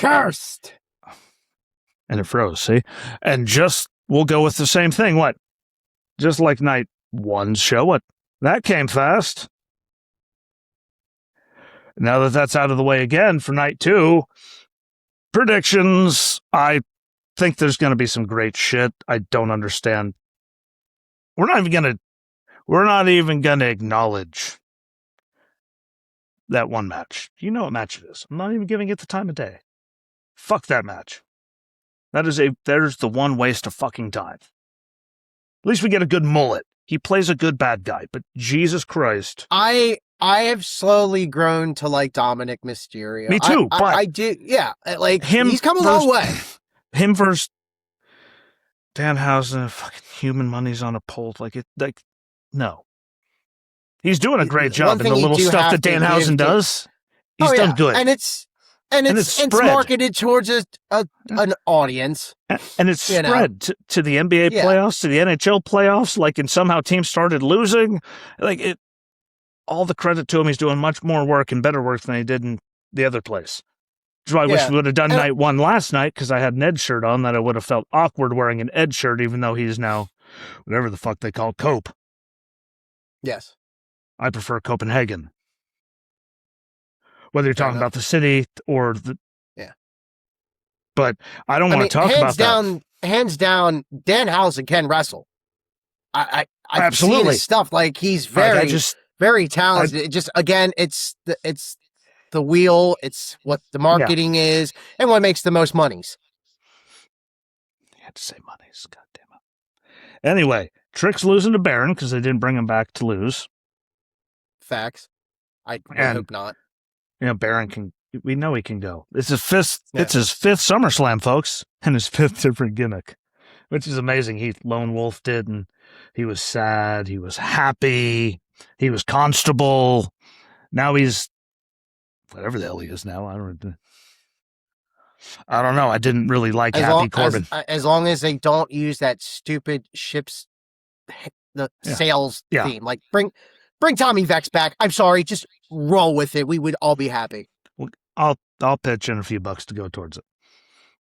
cursed. And it froze, see? And we'll go with the same thing. What? Just like night one's show, what? That came fast. Now that that's out of the way again for night two, predictions, I think there's going to be some great shit. I don't understand. We're not even going to acknowledge that one match. You know what match it is. I'm not even giving it the time of day. Fuck that match. There's the one waste of fucking time. At least we get a good mullet. He plays a good bad guy, but Jesus Christ. I have slowly grown to like Dominic Mysterio. Me too. I do. Yeah. Like him he's come a long way. Him versus Danhausen, fucking human money's on a pole. No. He's doing a great job in the little stuff that Danhausen does. He's done good. And it's marketed towards an audience. And it's spread to the NBA playoffs, to the NHL playoffs, and somehow teams started losing. All the credit to him. He's doing much more work and better work than he did in the other place. Which is why I wish we would have done night one last night, because I had an Ed shirt on that I would have felt awkward wearing an Ed shirt, even though he's now whatever the fuck they call Cope. Yes. I prefer Copenhagen. Whether you're talking about the city or the... Yeah. But I don't want to talk about that. Hands down, Danhausen can wrestle. I absolutely see his stuff. He's very talented. It's the wheel. It's what the marketing is and what makes the most monies. You had to say monies. God damn it. Anyway, Trick's losing to Baron because they didn't bring him back to lose. Facts. I hope not. Baron we know he can go. It's his fifth SummerSlam, folks, and his fifth different gimmick, which is amazing. He lone wolfed it, and he was sad. He was happy. He was constable. Now he's whatever the hell he is now. I don't know. I didn't really like Happy Corbin. As long as they don't use that stupid ship's sales theme. Bring Tommy Vex back. I'm sorry, just roll with it. We would all be happy. Well, I'll pitch in a few bucks to go towards it.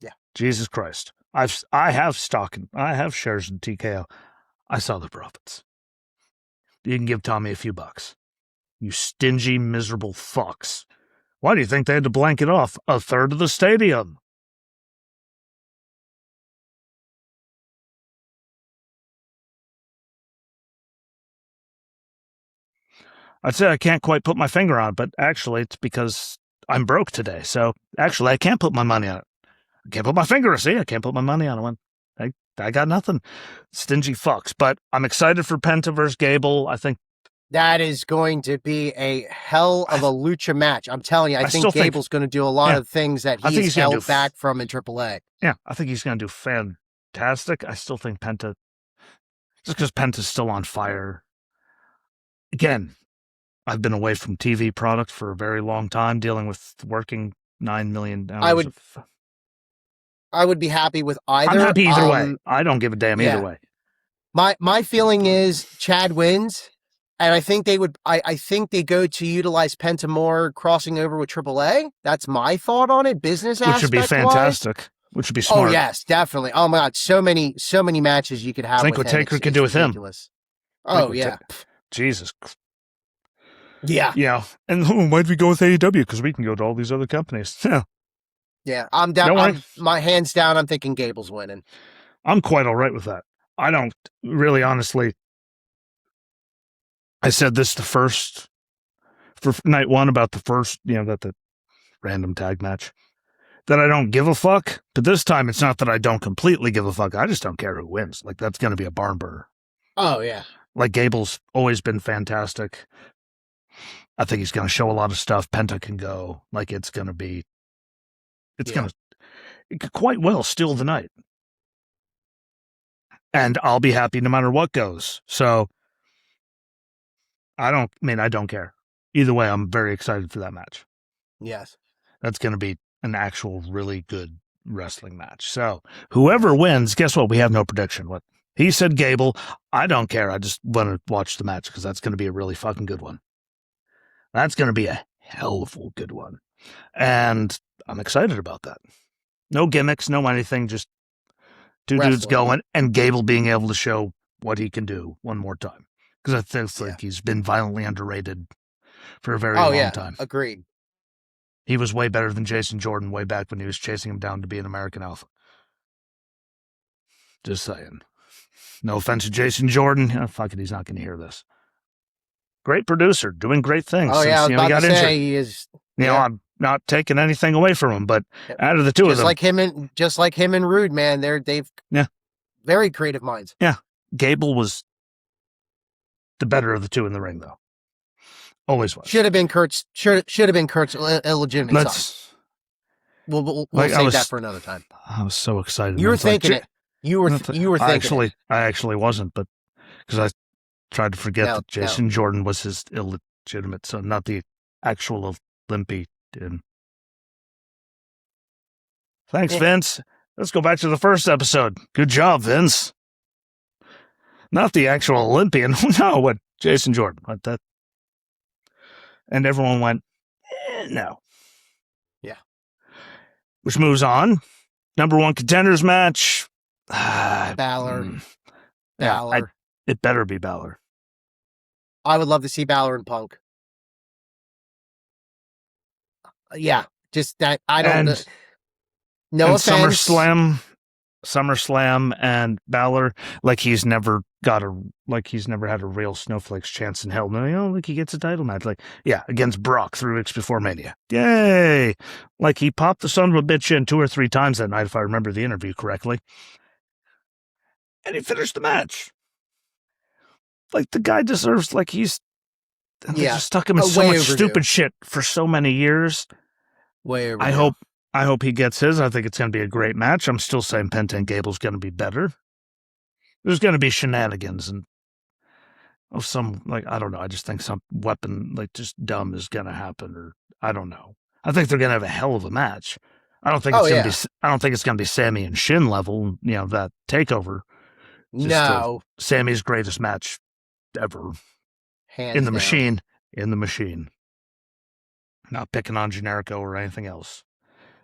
Yeah. Jesus Christ. I have stock and I have shares in TKO. I saw the profits. You can give Tommy a few bucks. You stingy, miserable fucks. Why do you think they had to blanket off a third of the stadium? I'd say I can't quite put my finger on it, but actually it's because I'm broke today. So actually I can't put my money on it. I can't put my finger on it. See, I can't put my money on it. I got nothing. Stingy fucks. But I'm excited for Penta versus Gable. I think that is going to be a hell of a lucha match. I'm telling you, I think Gable's going to do a lot of things that he's held back from in AAA. Yeah, I think he's going to do fantastic. I still think Penta, just because Penta's still on fire. Again, I've been away from TV product for a very long time, dealing with working 9 million hours. I would be happy with either. I'm happy either way. I don't give a damn either way. My feeling is Chad wins, and I think they would. I think they go to utilize Penta more, crossing over with AAA. That's my thought on it. Business aspect, which would be fantastic. Which would be smart. Oh yes, definitely. Oh my God, so many matches you could have. Think what Taker could do with ridiculous. him. Oh yeah, Jesus. Yeah. Yeah. And why'd we go with AEW? Because we can go to all these other companies. Yeah. Yeah. I'm down. My hands down. I'm thinking Gable's winning. I'm quite all right with that. I don't really, honestly. I said this for night one about the first, that the random tag match, that I don't give a fuck. But this time it's not that I don't completely give a fuck. I just don't care who wins. That's going to be a barn burner. Oh, yeah. Gable's always been fantastic. I think he's going to show a lot of stuff. Penta can go. It's going to be, it could quite well steal the night. And I'll be happy no matter what goes. So I don't care. Either way, I'm very excited for that match. Yes. That's going to be an actual really good wrestling match. So whoever wins, guess what? We have no prediction. What he said, Gable, I don't care. I just want to watch the match because that's going to be a really fucking good one. That's going to be a hell of a good one. And I'm excited about that. No gimmicks, no anything, just two dudes Wrestling. going, and Gable being able to show what he can do one more time. Because I think like he's been violently underrated for a very long time. Agreed. He was way better than Jason Jordan way back when he was chasing him down to be an American Alpha. Just saying. No offense to Jason Jordan. Oh, fuck it, he's not going to hear this. Great producer, doing great things. Oh, yeah, I was about to say, injured. he is... You know, I'm not taking anything away from him, but out of the two of them... Just like him and Rude, man, they've very creative minds. Yeah. Gable was the better of the two in the ring, though. Always was. Should have been Kurt's illegitimate son. We'll save that for another time. I was so excited. You were thinking it. You were thinking it. I actually wasn't, but because I tried to forget that Jason Jordan was his illegitimate son, not the actual Limpy. Thanks, Vince. Let's go back to the first episode. Good job, Vince. Not the actual Olympian. No, what? Jason Jordan. What that? And everyone went, no. Yeah. Which moves on. Number one contenders match. Balor. Balor. It better be Balor. I would love to see Balor and Punk. Yeah. Just that. I don't know. No offense. SummerSlam and Balor, like he's never had a real snowflake's chance in hell. No, like he gets a title match. Like, yeah, against Brock 3 weeks before Mania. Yay! Like he popped the son of a bitch in 2 or 3 times that night, if I remember the interview correctly. And he finished the match. Like the guy deserves, like they just stuck him in so much stupid shit for so many years. Way overdue. I hope he gets his. I think it's going to be a great match. I'm still saying Penta and Gable's going to be better. There's going to be shenanigans and some, like, I don't know. I just think some weapon, like, just dumb is going to happen, or I don't know. I think they're going to have a hell of a match. I don't think it's going to be Sammy and Shin level, that takeover. No. Sammy's greatest match ever. Hands in the down. machine. In the machine. Not picking on Generico or anything else.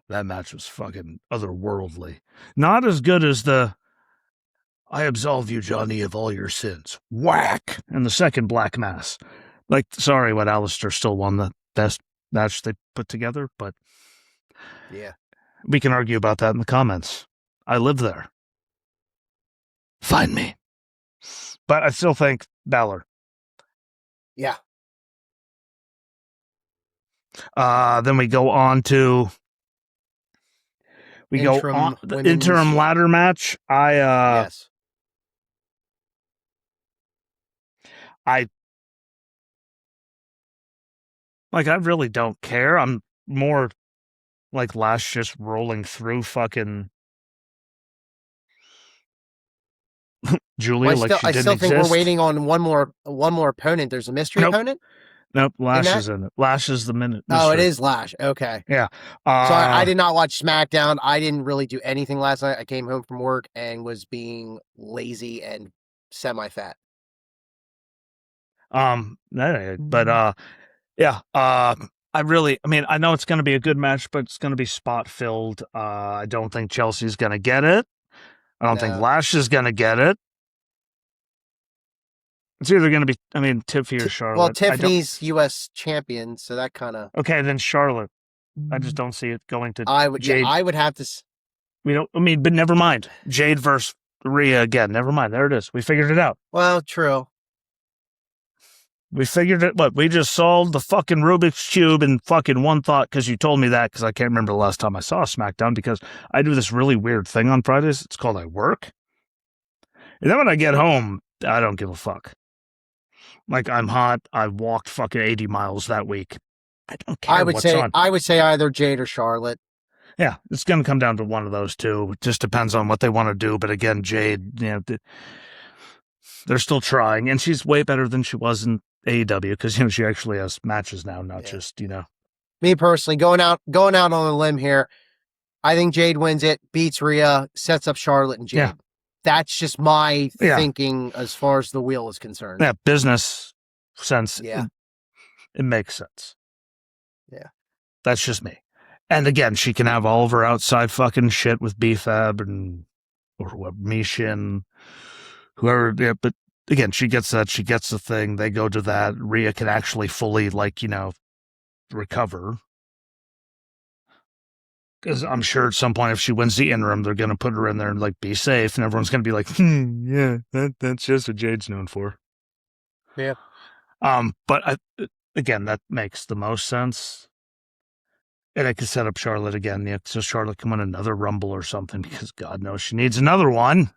That match was fucking otherworldly. Not as good as the I absolve you, Johnny, of all your sins. Whack! And the second Black Mass. Like, sorry, what Alistair still won the best match they put together, but yeah, we can argue about that in the comments. I live there. Find me. But I still think Balor. Yeah. Then we go on to the interim ladder match. Yes. I really don't care. I'm more like Lash just rolling through fucking Julia. I still think we're waiting on one more opponent. There's a mystery opponent. Nope, Lash is in it. Lash is the minute. Oh, it is Lash. Okay. Yeah. So I did not watch SmackDown. I didn't really do anything last night. I came home from work and was being lazy and semi-fat. Yeah. I know it's going to be a good match, but it's going to be spot filled. I don't think Chelsea's going to get it. I don't think Lash is going to get it. It's either going to be, Tiffy or Charlotte. Well, Tiffany's U.S. champion, so that kind of... Okay, then Charlotte. I just don't see it going to Jade. I would have to... But never mind. Jade versus Rhea again. Never mind. There it is. We figured it out. Well, true. We figured it. What? We just solved the fucking Rubik's Cube in fucking one thought, because you told me that, because I can't remember the last time I saw SmackDown, because I do this really weird thing on Fridays. It's called I work. And then when I get home, I don't give a fuck. Like, I'm hot. I walked fucking 80 miles that week. I don't care what's on. I would say either Jade or Charlotte. Yeah, it's going to come down to one of those two. It just depends on what they want to do. But again, Jade, they're still trying. And she's way better than she was in AEW, because, she actually has matches now, not just, Me personally, going out on a limb here, I think Jade wins it, beats Rhea, sets up Charlotte and Jade. Yeah. That's just my thinking as far as the wheel is concerned. Yeah, business sense. Yeah. It makes sense. Yeah. That's just me. And again, she can have all of her outside fucking shit with BFAB or Mishin, whoever. Yeah, but again, she gets that. She gets the thing. They go to that. Rhea can actually fully, recover. Because I'm sure at some point, if she wins the interim, they're going to put her in there and, be safe. And everyone's going to be like, yeah, that's just what Jade's known for. Yeah. But again, that makes the most sense. And I could set up Charlotte again, so Charlotte can win another Rumble or something, because God knows she needs another one.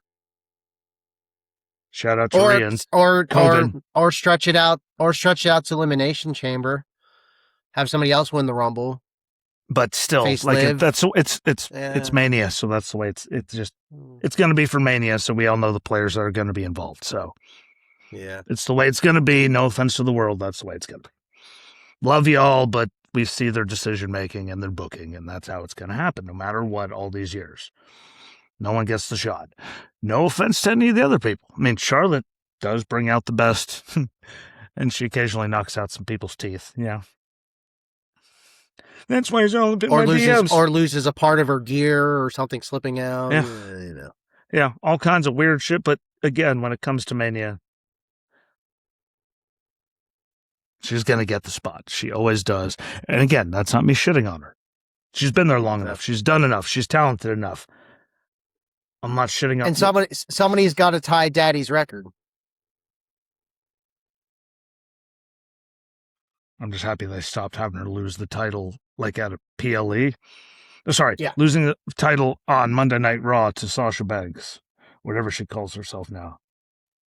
Shout out to Rhea or stretch it out to Elimination Chamber. Have somebody else win the Rumble. But still, it's Mania, so that's the way it's going to be for Mania. So we all know the players that are going to be involved. So yeah, it's the way it's going to be. No offense to the world, that's the way it's going to be. Love y'all, but we see their decision making and their booking, and that's how it's going to happen, no matter what. All these years, no one gets the shot. No offense to any of the other people. I mean, Charlotte does bring out the best, and she occasionally knocks out some people's teeth. Yeah. That's why he's all been my DMs. Or loses a part of her gear or something slipping out. Yeah. Yeah, all kinds of weird shit. But again, when it comes to Mania, she's going to get the spot. She always does. And again, that's not me shitting on her. She's been there long enough. She's done enough. She's talented enough. I'm not shitting on her. And somebody's got to tie Daddy's record. I'm just happy they stopped having her lose the title at a PLE. Sorry, yeah. Losing the title on Monday Night Raw to Sasha Banks, whatever she calls herself now.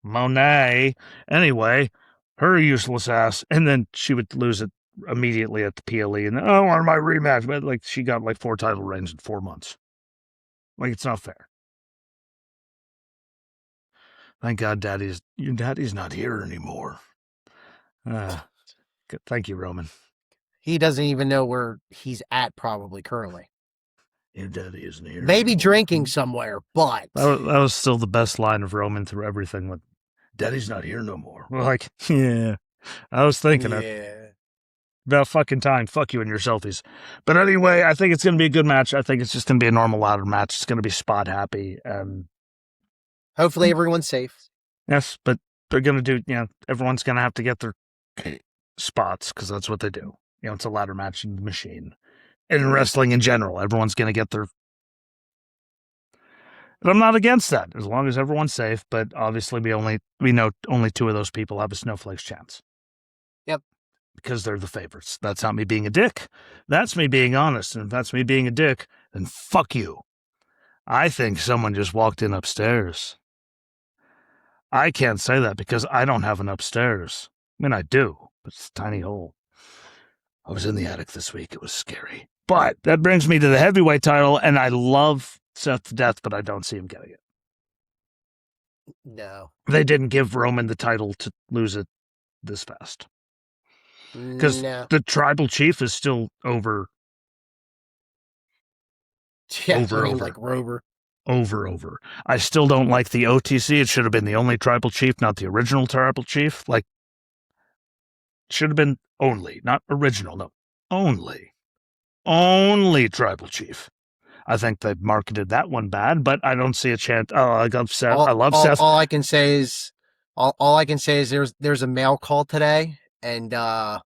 Monet. Anyway, her useless ass, and then she would lose it immediately at the PLE, and I want my rematch. But she got 4 title reigns in 4 months. It's not fair. Thank God, your daddy's not here anymore. Thank you, Roman. He doesn't even know where he's at probably currently. Your daddy isn't here. Maybe drinking somewhere, but... That was still the best line of Roman through everything. With Daddy's not here no more. Yeah. I was thinking it. About fucking time. Fuck you and your selfies. But anyway, I think it's going to be a good match. I think it's just going to be a normal ladder match. It's going to be spot happy. And hopefully everyone's safe. Yes, but they're going to do, everyone's going to have to get their spots, because that's what they do. It's a ladder match machine. And in wrestling in general, everyone's going to get their... And I'm not against that, as long as everyone's safe, but obviously we know only 2 of those people have a snowflake's chance. Yep. Because they're the favorites. That's not me being a dick. That's me being honest, and if that's me being a dick, then fuck you. I think someone just walked in upstairs. I can't say that because I don't have an upstairs. I mean, I do, but it's a tiny hole. I was in the attic this week. It was scary. But that brings me to the heavyweight title, and I love Seth to death, but I don't see him getting it. No. They didn't give Roman the title to lose it this fast. Because the tribal chief is still over. Yeah, like Rover. Over. I still don't like the OTC. It should have been the only tribal chief, not the original tribal chief. Should have been only, not original, no. Only tribal chief. I think they marketed that one bad, but I don't see a chance. Oh, I love Seth. Seth. All I can say is there's a mail call today, and I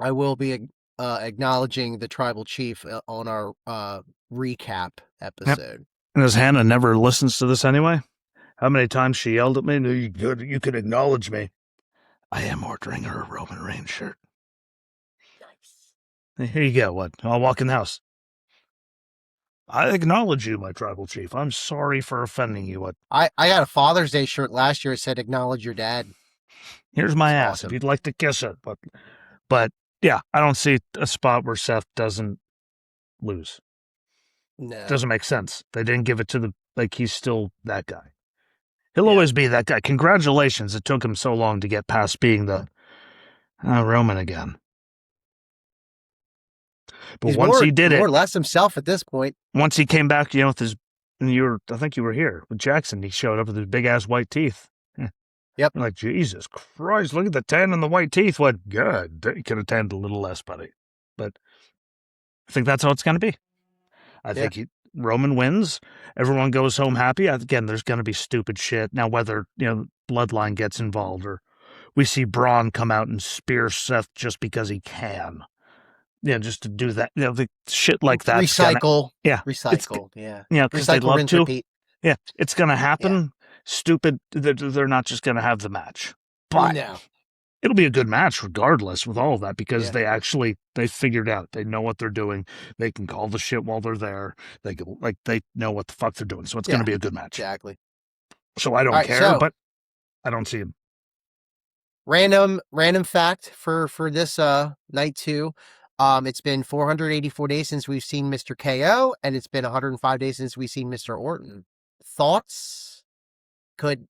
will be acknowledging the tribal chief on our recap episode. Yep. And as Hannah never listens to this anyway, how many times she yelled at me, you could acknowledge me. I am ordering her a Roman Reigns shirt. Nice. Here you go. What? I'll walk in the house. I acknowledge you, my tribal chief. I'm sorry for offending you. I got a Father's Day shirt last year that said, acknowledge your dad. Here's my ass if you'd like to kiss it. But yeah, I don't see a spot where Seth doesn't lose. No. It doesn't make sense. They didn't give it to he's still that guy. He'll always be that guy. Congratulations. It took him so long to get past being the Roman again. But he's once he did it, more or less himself at this point. Once he came back, with his, I think you were here with Jackson. He showed up with his big ass white teeth. Yep. You're like, Jesus Christ, look at the tan and the white teeth. What good? You could have tanned a little less, buddy. but I think that's how it's going to be. I think Roman wins. Everyone goes home happy. Again, there's going to be stupid shit. Now, whether, Bloodline gets involved or we see Braun come out and spear Seth just because he can. Yeah, just to do that. The shit like that's recycle. Yeah. Recycle. Yeah. Because they'd love rinse, to. repeat. Yeah, it's going to happen. Yeah. Stupid. They're not just going to have the match. But no. It'll be a good match regardless with all of that because they figured out. They know what they're doing. They can call the shit while they're there. They know what the fuck they're doing. So it's going to be a good match. Exactly. So I don't care, but I don't see him. Random fact for this night 2. It's been 484 days since we've seen Mr. KO, and it's been 105 days since we've seen Mr. Orton. Thoughts? Could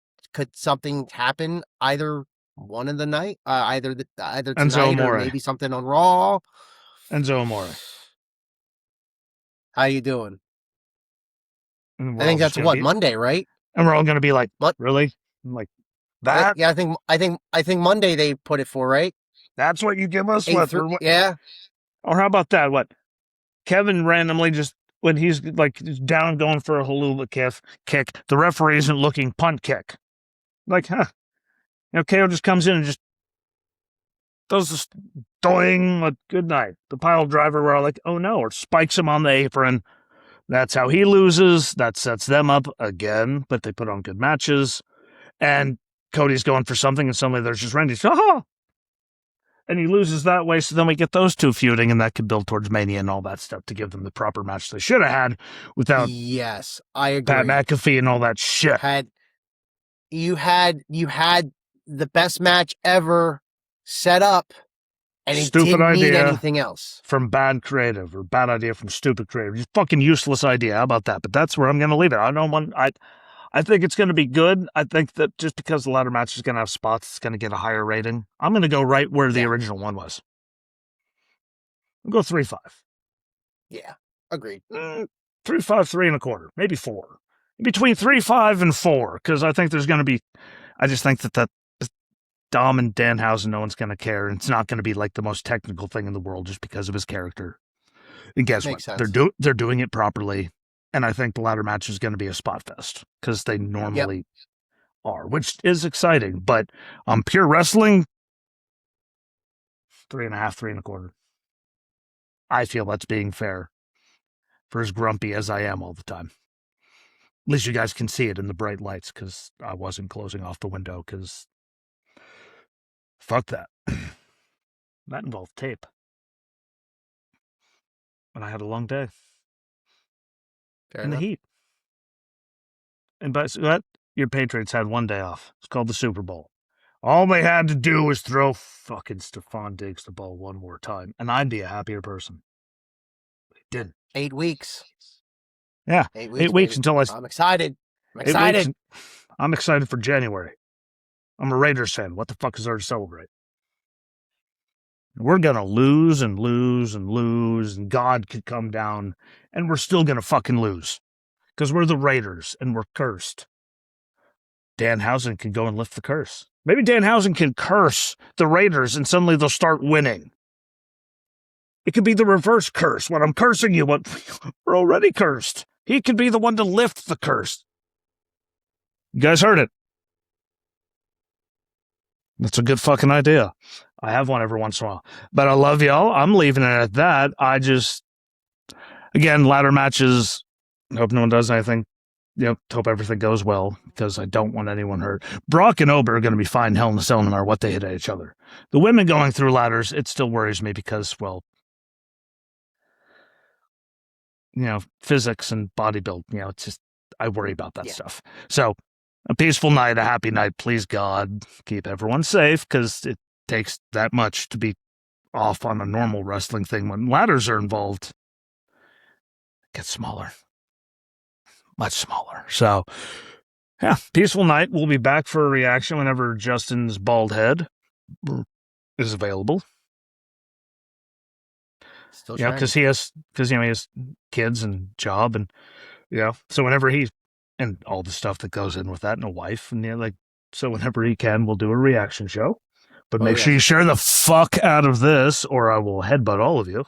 something happen either one of the night, either tonight or maybe something on Raw? Enzo Amore. How you doing? I think that's Monday, right? And we're all going to be like, really? I'm like that? Yeah, I think Monday they put it for, right? That's what you give us? Yeah. Or how about that? What? Kevin randomly just, when he's like down going for a hula kick, the referee isn't looking, punt kick. Like, huh. KO just comes in and just does this doing, like, good night. The pile driver, we're all like, oh no, or spikes him on the apron. That's how he loses. That sets them up again, but they put on good matches. And Cody's going for something, and suddenly there's just Randy. And he loses that way, so then we get those two feuding, and that could build towards Mania and all that stuff to give them the proper match they should have had without Yes, I agree. Pat McAfee and all that shit. You had the best match ever set up, and it didn't need anything else. From bad creative, or bad idea from stupid creative. Just fucking useless idea. How about that? But that's where I'm going to leave it. I think it's going to be good. I think that just because the ladder match is going to have spots, it's going to get a higher rating. I'm going to go right where the original one was. I'll go 3.5. Yeah, agreed. 3.5, 3.25, maybe 4. Between 3.5 and 4, because I think there's going to be. I just think that Dom and Danhausen, no one's going to care. And it's not going to be like the most technical thing in the world just because of his character. And guess what? They're doing it properly. And I think the ladder match is going to be a spot fest because they normally are, which is exciting. But on pure wrestling, 3.5, 3.25. I feel that's being fair for as grumpy as I am all the time. At least you guys can see it in the bright lights because I wasn't closing off the window because fuck that. That involved tape. And I had a long day. Fair in enough. The heat. And by that, your Patriots had one day off. It's called the Super Bowl. All they had to do was throw fucking Stephon Diggs the ball one more time, and I'd be a happier person. But he didn't. 8 weeks. Yeah, 8 weeks until I'm excited. I'm excited for January. I'm a Raiders fan. What the fuck is there to celebrate? We're going to lose and lose and lose, and God could come down, and we're still going to fucking lose. Because we're the Raiders, and we're cursed. Danhausen can go and lift the curse. Maybe Danhausen can curse the Raiders, and suddenly they'll start winning. It could be the reverse curse. When I'm cursing you, but we're already cursed. He could be the one to lift the curse. You guys heard it. That's a good fucking idea. I have one every once in a while. But I love y'all. I'm leaving it at that. Again, ladder matches. Hope no one does anything. Hope everything goes well because I don't want anyone hurt. Brock and Ober are going to be fine, hell in a cell, no matter what they hit at each other. The women going through ladders, it still worries me because, well, physics and bodybuild, it's just, I worry about that stuff. So, a peaceful night, a happy night. Please, God, keep everyone safe because it takes that much to be off on a normal wrestling thing. When ladders are involved, it gets smaller. Much smaller. So, yeah, peaceful night. We'll be back for a reaction whenever Justin's bald head is available. Still because he has kids and job and so whenever and all the stuff that goes in with that and a wife and so whenever he can, we'll do a reaction show. But make sure you share the fuck out of this, or I will headbutt all of you.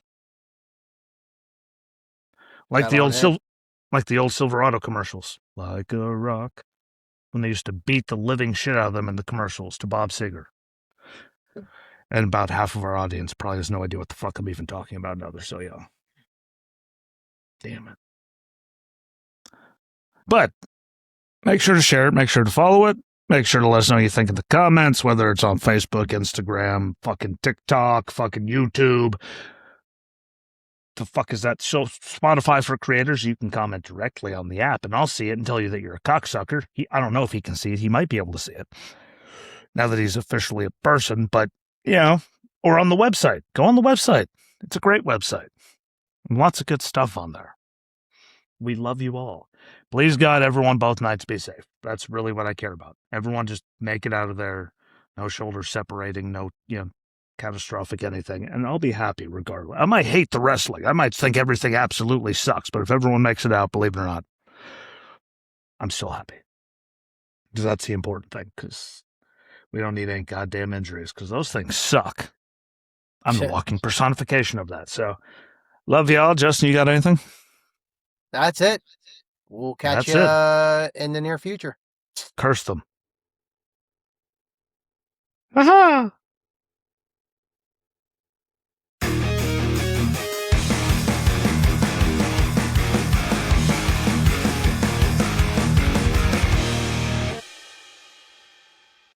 Like the old Silverado commercials. Like a rock. When they used to beat the living shit out of them in the commercials to Bob Seger. And about half of our audience probably has no idea what the fuck I'm even talking about now. So yeah. Damn it. But make sure to share it, make sure to follow it, make sure to let us know what you think in the comments, whether it's on Facebook, Instagram, fucking TikTok, fucking YouTube. The fuck is that? So Spotify for creators, you can comment directly on the app and I'll see it and tell you that you're a cocksucker. I don't know if he can see it. He might be able to see it now that he's officially a person, but or on the website. Go on the website. It's a great website. Lots of good stuff on there. We love you all. Please, God, everyone, both nights be safe. That's really what I care about. Everyone just make it out of there. No shoulders separating, no, catastrophic anything. And I'll be happy regardless. I might hate the wrestling. I might think everything absolutely sucks. But if everyone makes it out, believe it or not, I'm still happy. Because that's the important thing. Because we don't need any goddamn injuries. Because those things suck. I'm the walking personification of that. So, love y'all. Justin, you got anything? That's it. We'll catch you in the near future. Curse them. Aha!